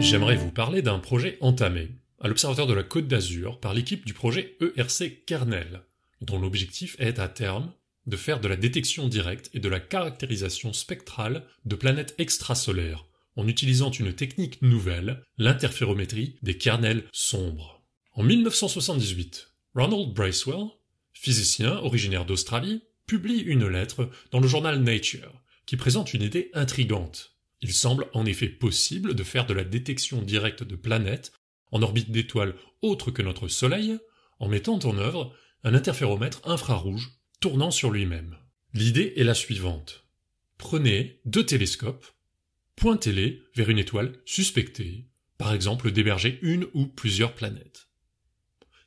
J'aimerais vous parler d'un projet entamé à l'Observatoire de la Côte d'Azur par l'équipe du projet ERC Kernel, dont l'objectif est à terme de faire de la détection directe et de la caractérisation spectrale de planètes extrasolaires en utilisant une technique nouvelle, l'interférométrie des kernels sombres. En 1978, Ronald Bracewell, physicien originaire d'Australie, publie une lettre dans le journal Nature qui présente une idée intrigante. Il semble en effet possible de faire de la détection directe de planètes en orbite d'étoiles autres que notre Soleil en mettant en œuvre un interféromètre infrarouge tournant sur lui-même. L'idée est la suivante. Prenez 2 télescopes, pointez-les vers une étoile suspectée, par exemple d'héberger une ou plusieurs planètes.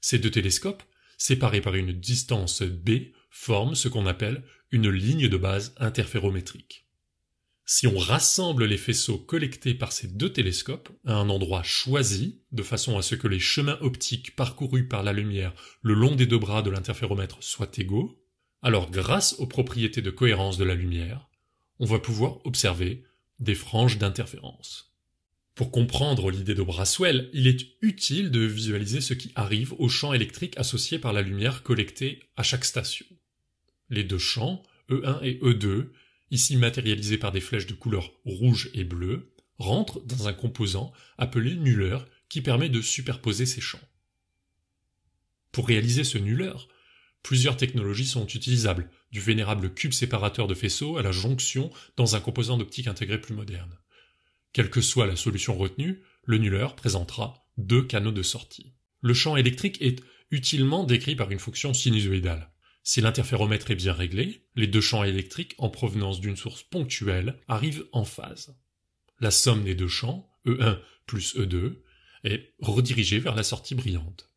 Ces 2 télescopes, séparés par une distance b, forment ce qu'on appelle une ligne de base interférométrique. Si on rassemble les faisceaux collectés par ces 2 télescopes à un endroit choisi, de façon à ce que les chemins optiques parcourus par la lumière le long des 2 bras de l'interféromètre soient égaux, alors grâce aux propriétés de cohérence de la lumière, on va pouvoir observer des franges d'interférence. Pour comprendre l'idée de Bracewell, il est utile de visualiser ce qui arrive aux champs électriques associés par la lumière collectée à chaque station. Les 2 champs, E1 et E2, ici matérialisés par des flèches de couleur rouge et bleue, rentrent dans un composant appelé nuller qui permet de superposer ces champs. Pour réaliser ce nuller, plusieurs technologies sont utilisables, du vénérable cube séparateur de faisceaux à la jonction dans un composant d'optique intégré plus moderne. Quelle que soit la solution retenue, le nuller présentera 2 canaux de sortie. Le champ électrique est utilement décrit par une fonction sinusoïdale. Si l'interféromètre est bien réglé, les 2 champs électriques en provenance d'une source ponctuelle arrivent en phase. La somme des 2 champs, E1 plus E2, est redirigée vers la sortie brillante.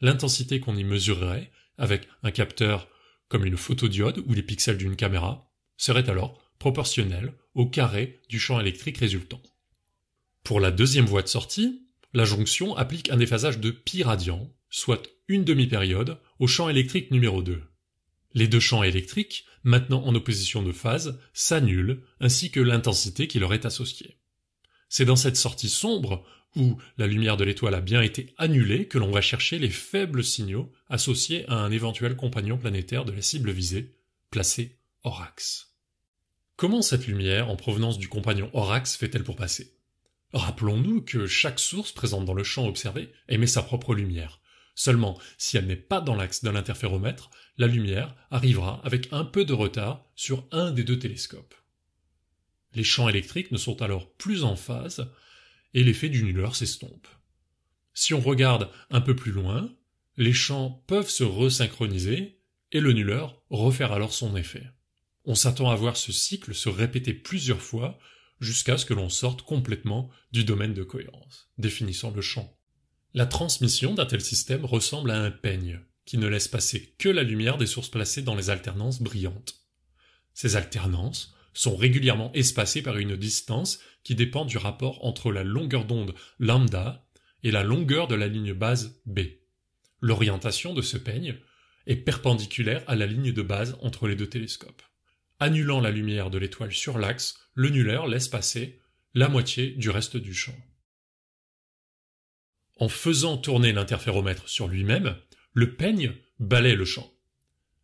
L'intensité qu'on y mesurerait, avec un capteur comme une photodiode ou les pixels d'une caméra, serait alors proportionnelle au carré du champ électrique résultant. Pour la deuxième voie de sortie, la jonction applique un déphasage de pi radian, soit une demi-période, au champ électrique numéro 2. Les 2 champs électriques, maintenant en opposition de phase, s'annulent, ainsi que l'intensité qui leur est associée. C'est dans cette sortie sombre, où la lumière de l'étoile a bien été annulée, que l'on va chercher les faibles signaux associés à un éventuel compagnon planétaire de la cible visée, placé hors axe. Comment cette lumière en provenance du compagnon hors axe fait-elle pour passer ? Rappelons-nous que chaque source présente dans le champ observé émet sa propre lumière. Seulement, si elle n'est pas dans l'axe de l'interféromètre, la lumière arrivera avec un peu de retard sur un des 2 télescopes. Les champs électriques ne sont alors plus en phase et l'effet du nuller s'estompe. Si on regarde un peu plus loin, les champs peuvent se resynchroniser et le nuller refaire alors son effet. On s'attend à voir ce cycle se répéter plusieurs fois jusqu'à ce que l'on sorte complètement du domaine de cohérence, définissant le champ. La transmission d'un tel système ressemble à un peigne, qui ne laisse passer que la lumière des sources placées dans les alternances brillantes. Ces alternances sont régulièrement espacées par une distance qui dépend du rapport entre la longueur d'onde lambda et la longueur de la ligne base B. L'orientation de ce peigne est perpendiculaire à la ligne de base entre les 2 télescopes. Annulant la lumière de l'étoile sur l'axe, le nuller laisse passer la moitié du reste du champ. En faisant tourner l'interféromètre sur lui-même, le peigne balaie le champ.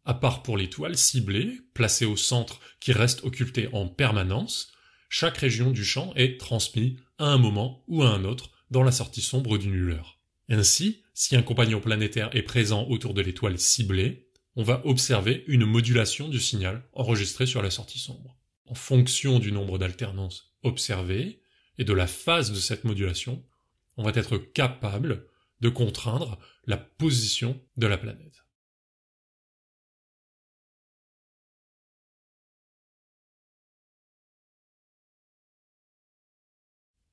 À part pour l'étoile ciblée, placée au centre qui reste occultée en permanence, chaque région du champ est transmise à un moment ou à un autre dans la sortie sombre du nuller. Ainsi, si un compagnon planétaire est présent autour de l'étoile ciblée, on va observer une modulation du signal enregistré sur la sortie sombre. En fonction du nombre d'alternances observées et de la phase de cette modulation, on va être capable de contraindre la position de la planète.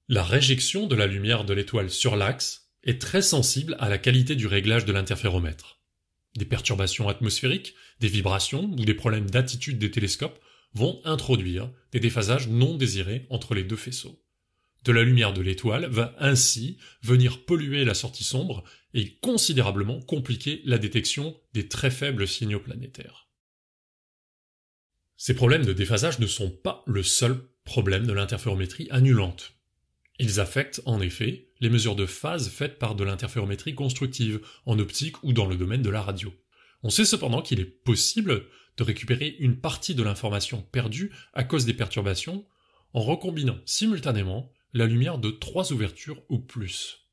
La réjection de la lumière de l'étoile sur l'axe est très sensible à la qualité du réglage de l'interféromètre. Des perturbations atmosphériques, des vibrations ou des problèmes d'attitude des télescopes vont introduire des déphasages non désirés entre les 2 faisceaux. De la lumière de l'étoile va ainsi venir polluer la sortie sombre et considérablement compliquer la détection des très faibles signaux planétaires. Ces problèmes de déphasage ne sont pas le seul problème de l'interférométrie annulante. Ils affectent, en effet, les mesures de phase faites par de l'interférométrie constructive, en optique ou dans le domaine de la radio. On sait cependant qu'il est possible de récupérer une partie de l'information perdue à cause des perturbations en recombinant simultanément la lumière de 3 ouvertures ou plus.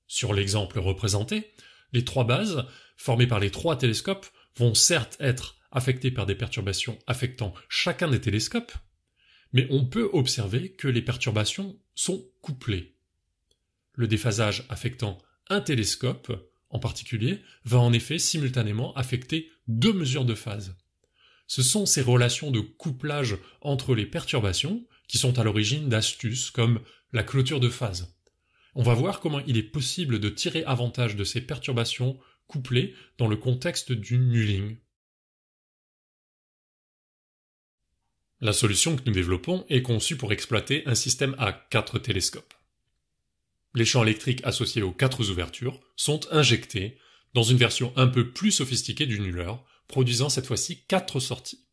Sur l'exemple représenté, les 3 bases, formées par les 3 télescopes, vont certes être affectées par des perturbations affectant chacun des télescopes, mais on peut observer que les perturbations sont couplées. Le déphasage affectant un télescope, en particulier, va en effet simultanément affecter 2 mesures de phase. Ce sont ces relations de couplage entre les perturbations qui sont à l'origine d'astuces comme la clôture de phase. On va voir comment il est possible de tirer avantage de ces perturbations couplées dans le contexte du nulling. La solution que nous développons est conçue pour exploiter un système à 4 télescopes. Les champs électriques associés aux 4 ouvertures sont injectés dans une version un peu plus sophistiquée du nuller, produisant cette fois-ci 4 sorties.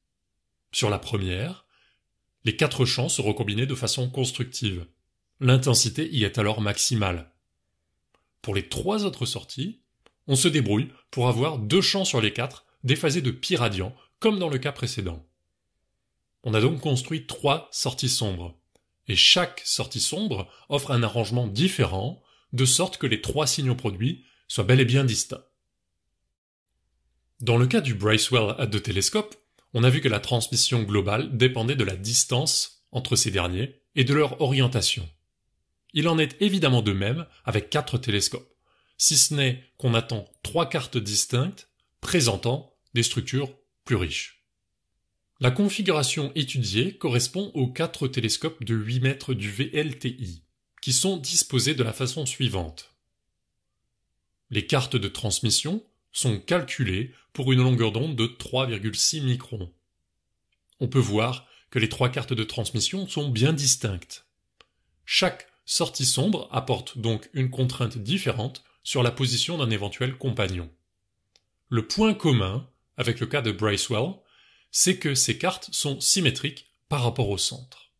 Sur la première, les 4 champs seront combinés de façon constructive. L'intensité y est alors maximale. Pour les 3 autres sorties, on se débrouille pour avoir 2 champs sur les 4 déphasés de pi radian, comme dans le cas précédent. On a donc construit 3 sorties sombres, et chaque sortie sombre offre un arrangement différent, de sorte que les 3 signaux produits soient bel et bien distincts. Dans le cas du Bracewell à 2 télescopes, on a vu que la transmission globale dépendait de la distance entre ces derniers et de leur orientation. Il en est évidemment de même avec 4 télescopes, si ce n'est qu'on attend 3 cartes distinctes présentant des structures plus riches. La configuration étudiée correspond aux 4 télescopes de 8 mètres du VLTI, qui sont disposés de la façon suivante. Les cartes de transmission sont calculées pour une longueur d'onde de 3,6 microns. On peut voir que les 3 cartes de transmission sont bien distinctes. Chaque sortie sombre apporte donc une contrainte différente sur la position d'un éventuel compagnon. Le point commun avec le cas de Bracewell, c'est que ces cartes sont symétriques par rapport au centre.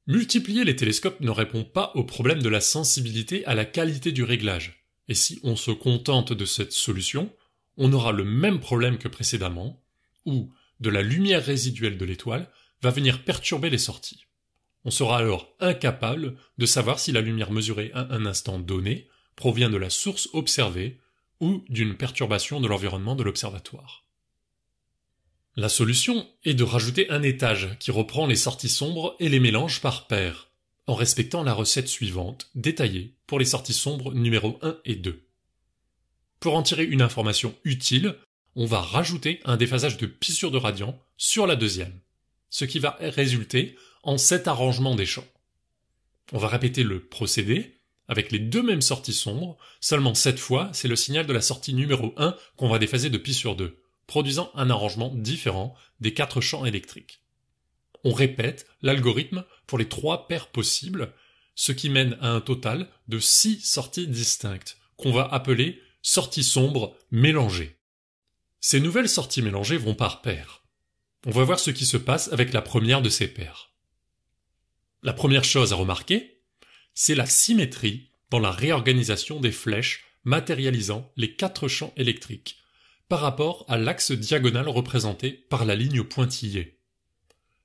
Multiplier les télescopes ne répond pas au problème de la sensibilité à la qualité du réglage, et si on se contente de cette solution, on aura le même problème que précédemment, où de la lumière résiduelle de l'étoile va venir perturber les sorties. On sera alors incapable de savoir si la lumière mesurée à un instant donné provient de la source observée ou d'une perturbation de l'environnement de l'observatoire. La solution est de rajouter un étage qui reprend les sorties sombres et les mélange par paires, en respectant la recette suivante, détaillée pour les sorties sombres numéro 1 et 2. Pour en tirer une information utile, on va rajouter un déphasage de pi sur 2 radians sur la deuxième, ce qui va résulter en 7 arrangements des champs. On va répéter le procédé avec les 2 mêmes sorties sombres, seulement cette fois, c'est le signal de la sortie numéro 1 qu'on va déphaser de pi sur 2, produisant un arrangement différent des 4 champs électriques. On répète l'algorithme pour les 3 paires possibles, ce qui mène à un total de 6 sorties distinctes, qu'on va appeler sorties sombres mélangées. Ces nouvelles sorties mélangées vont par paires. On va voir ce qui se passe avec la première de ces paires. La première chose à remarquer, c'est la symétrie dans la réorganisation des flèches matérialisant les 4 champs électriques par rapport à l'axe diagonal représenté par la ligne pointillée.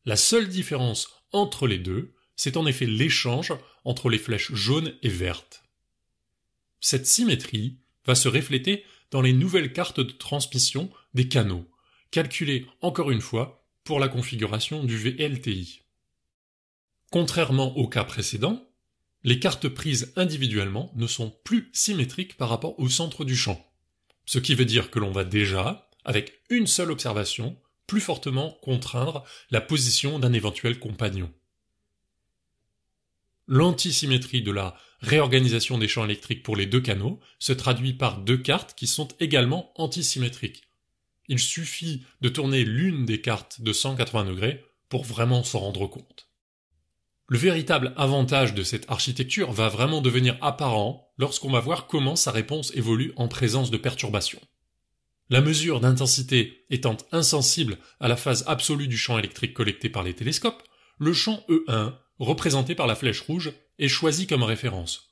La seule différence entre les deux, c'est en effet l'échange entre les flèches jaunes et vertes. Cette symétrie va se refléter dans les nouvelles cartes de transmission des canaux, calculées encore une fois pour la configuration du VLTI. Contrairement au cas précédent, les cartes prises individuellement ne sont plus symétriques par rapport au centre du champ, ce qui veut dire que l'on va déjà, avec une seule observation, plus fortement contraindre la position d'un éventuel compagnon. L'antisymétrie de la réorganisation des champs électriques pour les 2 canaux se traduit par 2 cartes qui sont également antisymétriques. Il suffit de tourner l'une des cartes de 180 degrés pour vraiment s'en rendre compte. Le véritable avantage de cette architecture va vraiment devenir apparent lorsqu'on va voir comment sa réponse évolue en présence de perturbations. La mesure d'intensité étant insensible à la phase absolue du champ électrique collecté par les télescopes, le champ E1, représenté par la flèche rouge, est choisi comme référence.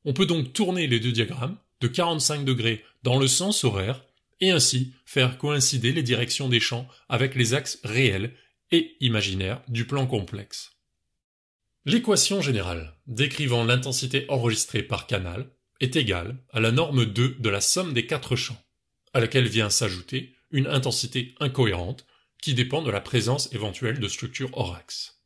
On peut donc tourner les deux diagrammes de 45 degrés dans le sens horaire et ainsi faire coïncider les directions des champs avec les axes réels et imaginaires du plan complexe. L'équation générale décrivant l'intensité enregistrée par canal est égale à la norme 2 de la somme des quatre champs, à laquelle vient s'ajouter une intensité incohérente qui dépend de la présence éventuelle de structures hors axe.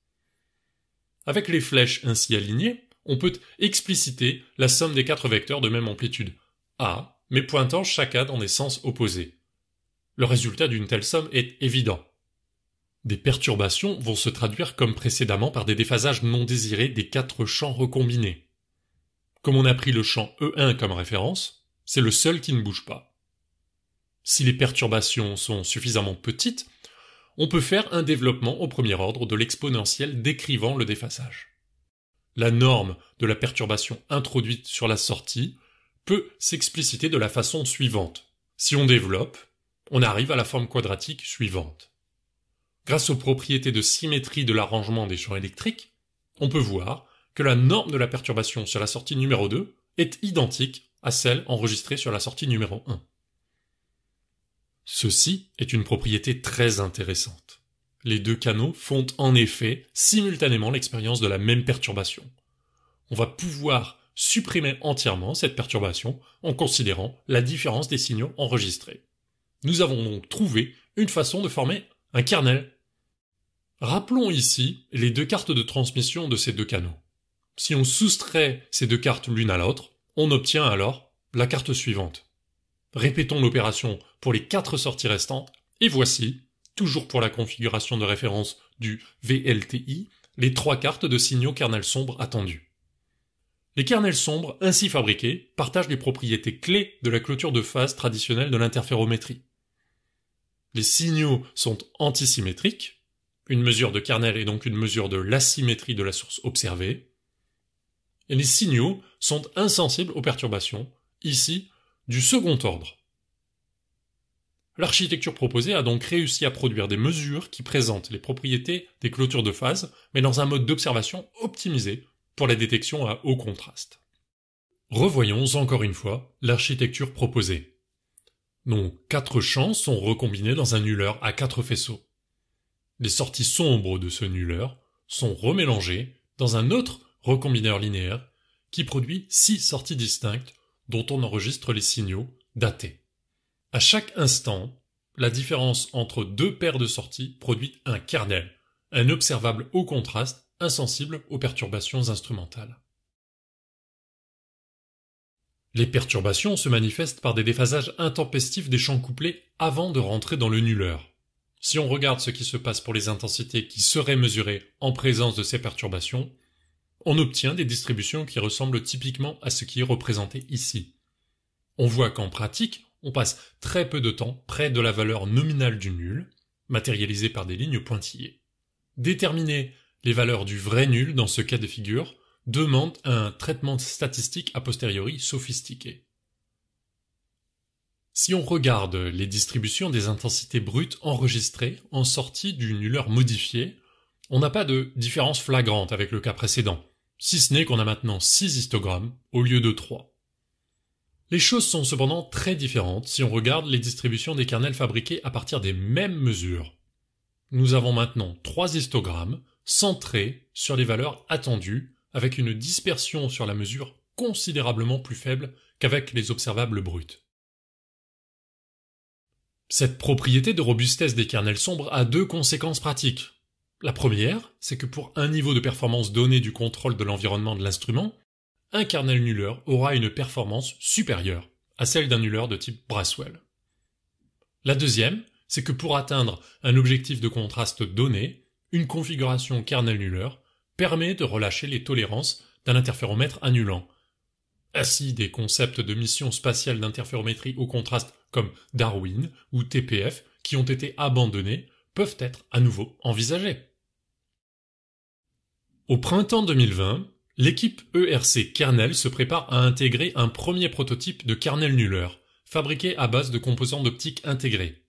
Avec les flèches ainsi alignées, on peut expliciter la somme des quatre vecteurs de même amplitude, A, mais pointant chacun dans des sens opposés. Le résultat d'une telle somme est évident. Des perturbations vont se traduire comme précédemment par des déphasages non désirés des quatre champs recombinés. Comme on a pris le champ E1 comme référence, c'est le seul qui ne bouge pas. Si les perturbations sont suffisamment petites, on peut faire un développement au premier ordre de l'exponentielle décrivant le déphasage. La norme de la perturbation introduite sur la sortie peut s'expliciter de la façon suivante. Si on développe, on arrive à la forme quadratique suivante. Grâce aux propriétés de symétrie de l'arrangement des champs électriques, on peut voir que la norme de la perturbation sur la sortie numéro 2 est identique à celle enregistrée sur la sortie numéro 1. Ceci est une propriété très intéressante. Les deux canaux font en effet simultanément l'expérience de la même perturbation. On va pouvoir supprimer entièrement cette perturbation en considérant la différence des signaux enregistrés. Nous avons donc trouvé une façon de former un kernel. Rappelons ici les deux cartes de transmission de ces deux canaux. Si on soustrait ces deux cartes l'une à l'autre, on obtient alors la carte suivante. Répétons l'opération pour les quatre sorties restantes, et voici, toujours pour la configuration de référence du VLTI, les trois cartes de signaux kernel sombres attendus. Les kernels sombres ainsi fabriqués partagent les propriétés clés de la clôture de phase traditionnelle de l'interférométrie. Les signaux sont antisymétriques, une mesure de kernel est donc une mesure de l'asymétrie de la source observée, et les signaux sont insensibles aux perturbations, ici du second ordre. L'architecture proposée a donc réussi à produire des mesures qui présentent les propriétés des clôtures de phase, mais dans un mode d'observation optimisé pour la détection à haut contraste. Revoyons encore une fois l'architecture proposée. Nos quatre champs sont recombinés dans un nulleur à quatre faisceaux. Les sorties sombres de ce nulleur sont remélangées dans un autre recombineur linéaire qui produit 6 sorties distinctes dont on enregistre les signaux datés. À chaque instant, la différence entre deux paires de sorties produit un kernel, un observable au contraste insensible aux perturbations instrumentales. Les perturbations se manifestent par des déphasages intempestifs des champs couplés avant de rentrer dans le nulleur. Si on regarde ce qui se passe pour les intensités qui seraient mesurées en présence de ces perturbations, on obtient des distributions qui ressemblent typiquement à ce qui est représenté ici. On voit qu'en pratique, on passe très peu de temps près de la valeur nominale du nul, matérialisée par des lignes pointillées. Déterminer les valeurs du vrai nul dans ce cas de figure demande un traitement statistique a posteriori sophistiqué. Si on regarde les distributions des intensités brutes enregistrées en sortie du nulleur modifié, on n'a pas de différence flagrante avec le cas précédent, si ce n'est qu'on a maintenant 6 histogrammes au lieu de 3. Les choses sont cependant très différentes si on regarde les distributions des kernels fabriqués à partir des mêmes mesures. Nous avons maintenant 3 histogrammes centrés sur les valeurs attendues avec une dispersion sur la mesure considérablement plus faible qu'avec les observables bruts. Cette propriété de robustesse des kernels sombres a deux conséquences pratiques. La première, c'est que pour un niveau de performance donné du contrôle de l'environnement de l'instrument, un kernel nulleur aura une performance supérieure à celle d'un nulleur de type Braswell. La deuxième, c'est que pour atteindre un objectif de contraste donné, une configuration kernel nulleur permet de relâcher les tolérances d'un interféromètre annulant. Ainsi, des concepts de mission spatiale d'interférométrie au contraste comme Darwin ou TPF qui ont été abandonnés peuvent être à nouveau envisagés. Au printemps 2020, l'équipe ERC Kernel se prépare à intégrer un premier prototype de kernel nulleur, fabriqués à base de composants d'optique intégrés.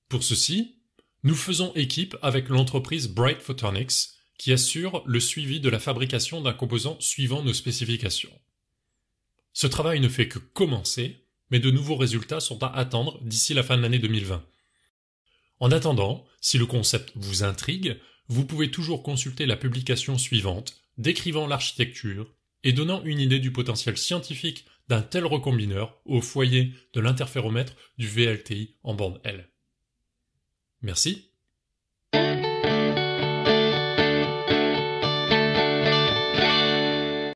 Pour ceci, nous faisons équipe avec l'entreprise Bright Photonics qui assure le suivi de la fabrication d'un composant suivant nos spécifications. Ce travail ne fait que commencer, mais de nouveaux résultats sont à attendre d'ici la fin de l'année 2020. En attendant, si le concept vous intrigue, vous pouvez toujours consulter la publication suivante, décrivant l'architecture et donnant une idée du potentiel scientifique d'un tel recombineur au foyer de l'interféromètre du VLTI en bande L. Merci.